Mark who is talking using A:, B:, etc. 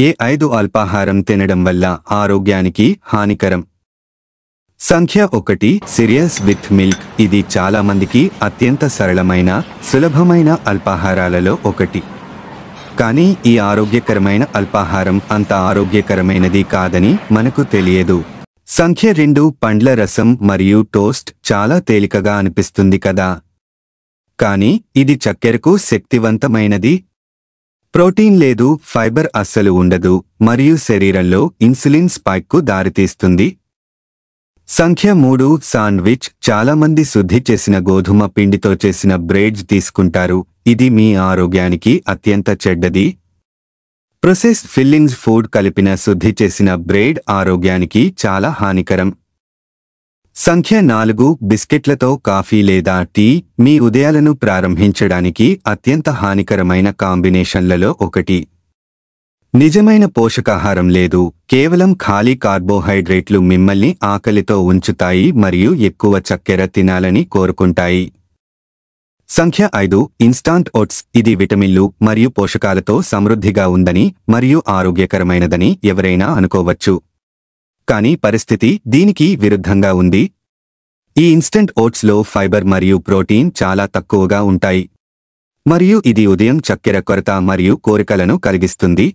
A: ఏ 5 అల్పాహారం తినడం వల్ల ఆరోగ్యానికి హానికరం. సంఖ్య 1 సిరియల్స్ విత్ మిల్క్. ఇది చాలా మందికి అత్యంత సరళమైన, సులభమైన అల్పాహారాలలో ఒకటి. కానీ ఈ ఆరోగ్యకరమైన అల్పాహారం అంత ఆరోగ్యకరమైనది కాదని మనకు తెలియదు. సంఖ్య 2 పండ్ల రసం మరియు టోస్ట్. చాలా తేలికగా అనిపిస్తుంది కదా, కానీ ఇది చక్కెరకు శక్తివంతమైనది. ప్రోటీన్ లేదు, ఫైబర్ అస్సలు ఉండదు మరియు శరీరంలో ఇన్సులిన్ స్పైక్కు దారితీస్తుంది. సంఖ్య 3 శాండ్విచ్. చాలామంది శుద్ధి చేసిన గోధుమ పిండితో చేసిన బ్రెడ్స్ తీసుకుంటారు. ఇది మీ ఆరోగ్యానికి అత్యంత చెడ్డది. ప్రొసెస్డ్ ఫిల్లింగ్స్ ఫుడ్ కలిపిన శుద్ధి చేసిన బ్రెడ్ ఆరోగ్యానికి చాలా హానికరం. సంఖ్య 4 బిస్కెట్లతో కాఫీ లేదా టీ. మీ ఉదయాలను ప్రారంభించడానికి అత్యంత హానికరమైన కాంబినేషన్లలో ఒకటి. నిజమైన పోషకాహారం లేదు, కేవలం ఖాళీ కార్బోహైడ్రేట్లు మిమ్మల్ని ఆకలితో ఉంచుతాయి మరియు ఎక్కువ చక్కెర తినాలని కోరుకుంటాయి. సంఖ్య 5 ఇన్స్టాంట్ ఓట్స్. ఇది విటమిన్లు మరియు పోషకాలతో సమృద్ధిగా ఉందని మరియు ఆరోగ్యకరమైనదని ఎవరైనా అనుకోవచ్చు, కానీ పరిస్థితి దీనికి విరుద్ధంగా ఉంది. ఈ ఇన్స్టంట్ ఓట్స్లో ఫైబర్ మరియు ప్రోటీన్ చాలా తక్కువగా ఉంటాయి మరియు ఇది ఉదయం చక్కెర కొరత మరియు కోరికలను కలిగిస్తుంది.